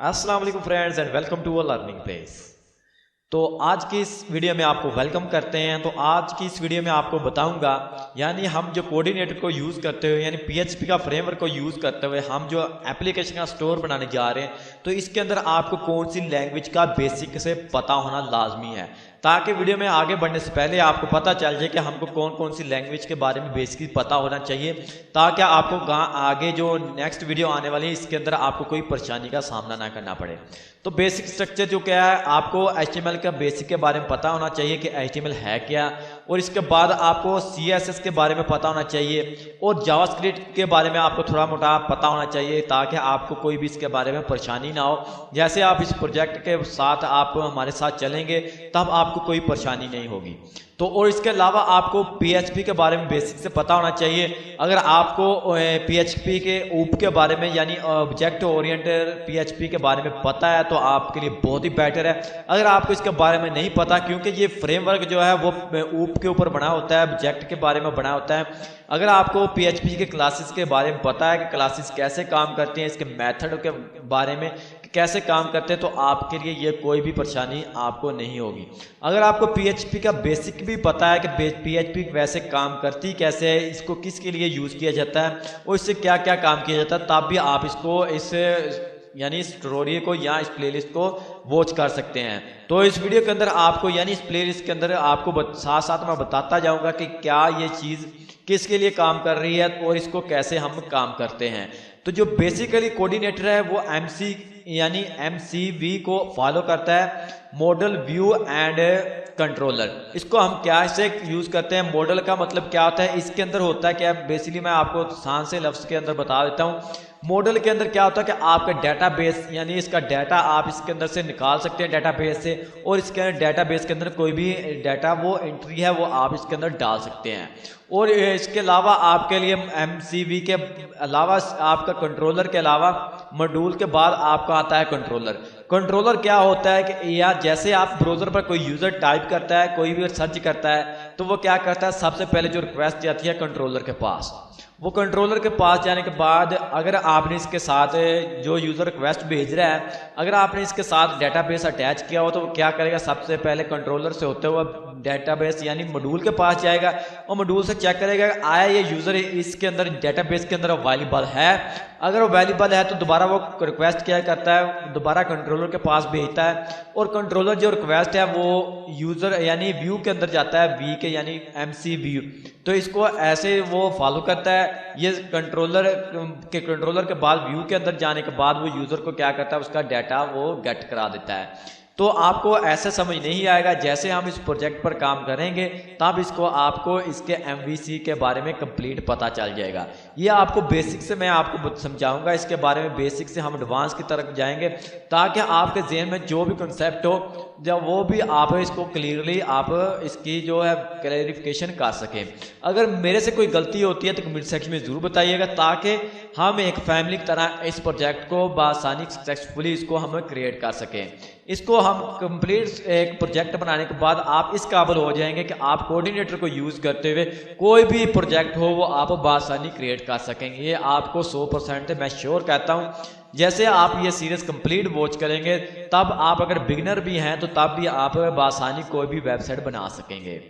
अस्सलाम वालेकुम friends and welcome to a learning place. तो आज की इस वीडियो में आपको वेलकम करते हैं। तो आज की इस वीडियो में आपको बताऊंगा यानी हम जो कोऑर्डिनेटर को यूज़ करते हुए यानी पीएचपी का फ्रेमवर्क को यूज़ करते हुए हम जो एप्लीकेशन का स्टोर बनाने जा रहे हैं, तो इसके अंदर आपको कौन सी लैंग्वेज का बेसिक से पता होना लाजमी है, ताकि वीडियो में आगे बढ़ने से पहले आपको पता चल जाए कि हमको कौन कौन सी लैंग्वेज के बारे में बेसिकली पता होना चाहिए, ताकि आपको आगे जो नेक्स्ट वीडियो आने वाली है इसके अंदर आपको कोई परेशानी का सामना ना करना पड़े। तो बेसिक स्ट्रक्चर जो क्या है, आपको HTML का बेसिक के बारे में पता होना चाहिए कि HTML है क्या, और इसके बाद आपको CSS के बारे में पता होना चाहिए और जावास्क्रिप्ट के बारे में आपको थोड़ा मोटा पता होना चाहिए, ताकि आपको कोई भी इसके बारे में परेशानी ना हो। जैसे आप इस प्रोजेक्ट के साथ आप हमारे साथ चलेंगे तब आपको कोई परेशानी नहीं होगी। तो और इसके अलावा आपको PHP के बारे में बेसिक से पता होना चाहिए। अगर आपको PHP के ऊप के बारे में यानी ऑब्जेक्ट ओरिएंटेड PHP के बारे में पता है तो आपके लिए बहुत ही बेटर है। अगर आपको इसके बारे में नहीं पता, क्योंकि ये फ्रेमवर्क जो है वो ऊप के ऊपर बना होता है, ऑब्जेक्ट के बारे में बना होता है। अगर आपको PHP के क्लासेस के बारे में पता है कि क्लासेस कैसे काम करते हैं, इसके मेथड के बारे में कैसे काम करते हैं, तो आपके लिए ये कोई भी परेशानी आपको नहीं होगी। अगर आपको PHP का बेसिक भी पता है कि PHP वैसे काम करती कैसे है, इसको किसके लिए यूज़ किया जाता है और इससे क्या क्या काम किया जाता है, तब भी आप इसको यानी इस ट्यूटोरियल को या इस प्लेलिस्ट को वॉच कर सकते हैं। तो इस वीडियो के अंदर आपको यानी इस प्लेलिस्ट के अंदर आपको साथ साथ मैं बताता जाऊंगा कि क्या ये चीज़ किसके लिए काम कर रही है और इसको कैसे हम काम करते हैं। तो जो बेसिकली कोऑर्डिनेटर है वो MCV को फॉलो करता है, मॉडल व्यू एंड कंट्रोलर। इसको हम क्या से यूज़ करते हैं, मॉडल का मतलब क्या होता है, इसके अंदर होता है क्या, बेसिकली मैं आपको आसान से लफ्ज़ के अंदर बता देता हूँ। मॉडल के अंदर क्या होता है कि आपका डेटाबेस यानी इसका डाटा आप इसके अंदर से निकाल सकते हैं डेटाबेस से, और इसके अंदर डेटाबेस के अंदर कोई भी डाटा वो एंट्री है वो आप इसके अंदर डाल सकते हैं। और इसके अलावा आपके लिए MCV के अलावा आपका कंट्रोलर के अलावा मॉड्यूल के बाद आपका आता है कंट्रोलर। कंट्रोलर क्या होता है कि या जैसे आप ब्राउज़र पर कोई यूज़र टाइप करता है, कोई भी सर्च करता है, तो वो क्या करता है, सबसे पहले जो रिक्वेस्ट जाती है कंट्रोलर के पास। वो कंट्रोलर के पास जाने के बाद अगर आपने इसके साथ जो यूज़र रिक्वेस्ट भेज रहा है, अगर आपने इसके साथ डेटाबेस अटैच किया हो, तो वो क्या करेगा, सबसे पहले कंट्रोलर से होते हुए डेटाबेस यानी मॉड्यूल के पास जाएगा और मॉड्यूल से चेक करेगा आया ये यूज़र इसके अंदर डेटाबेस के अंदर अवेलेबल है। अगर अवेलेबल है तो दोबारा वो रिक्वेस्ट क्या करता है, दोबारा कंट्रोलर के पास भेजता है, और कंट्रोलर जो रिक्वेस्ट है वो यूज़र यानी व्यू के अंदर जाता है, वी के यानी MCV। तो इसको ऐसे वो फॉलो करता है। ये कंट्रोलर के बाद व्यू के अंदर जाने के बाद वो यूज़र को क्या करता है, उसका डाटा वो गेट करा देता है। तो आपको ऐसे समझ नहीं आएगा, जैसे हम इस प्रोजेक्ट पर काम करेंगे तब आपको इसके MVC के बारे में कंप्लीट पता चल जाएगा। ये आपको बेसिक से मैं आपको समझाऊंगा इसके बारे में, बेसिक से हम एडवांस की तरफ जाएंगे, ताकि आपके जहन में जो भी कंसेप्ट हो जब वो भी आप इसको क्लियरली आप इसकी जो है क्लैरिफिकेशन कर सकें। अगर मेरे से कोई गलती होती है तो कमेंट सेक्शन में ज़रूर बताइएगा, ताकि हम एक फैमिली की तरह इस प्रोजेक्ट को बआसानी सक्सेसफुली इसको हम क्रिएट कर सकें। इसको हम कंप्लीट एक प्रोजेक्ट बनाने के बाद आप इस काबिल हो जाएंगे कि आप कोऑर्डिनेटर को यूज़ करते हुए कोई भी प्रोजेक्ट हो वो आप बआसानी क्रिएट कर सकेंगे। ये आपको 100% मैं श्योर कहता हूँ। जैसे आप ये सीरीज़ कंप्लीट वॉच करेंगे तब आप अगर बिगिनर भी हैं तो तब भी आप बआसानी कोई भी वेबसाइट बना सकेंगे।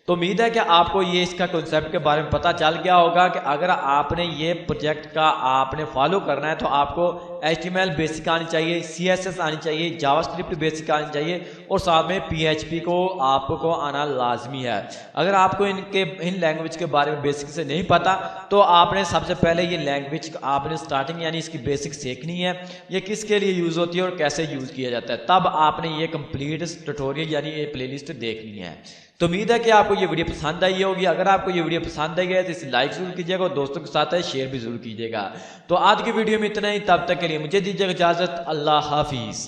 तो उम्मीद है कि आपको ये इसका कॉन्सेप्ट के बारे में पता चल गया होगा कि अगर आपने ये प्रोजेक्ट का आपने फॉलो करना है तो आपको HTML बेसिक आनी चाहिए, CSS आनी चाहिए, जावास्क्रिप्ट बेसिक आनी चाहिए, और साथ में PHP को आपको आना लाजमी है। अगर आपको इन लैंग्वेज के बारे में बेसिक से नहीं पता तो आपने सबसे पहले ये लैंग्वेज आपने स्टार्टिंग यानी इसकी बेसिक सीखनी है, ये किसके लिए यूज़ होती है और कैसे यूज़ किया जाता है, तब आपने ये कंप्लीट ट्यूटोरियल यानी ये प्लेलिस्ट देखनी है। तो उम्मीद है कि आपको ये वीडियो पसंद आई होगी। अगर आपको ये वीडियो पसंद आई है तो इसे लाइक जरूर कीजिएगा और दोस्तों के साथ शेयर भी जरूर कीजिएगा। तो आज की वीडियो में इतना ही, तब तक के लिए मुझे दीजिएगा इजाज़त। अल्लाह हाफिज़।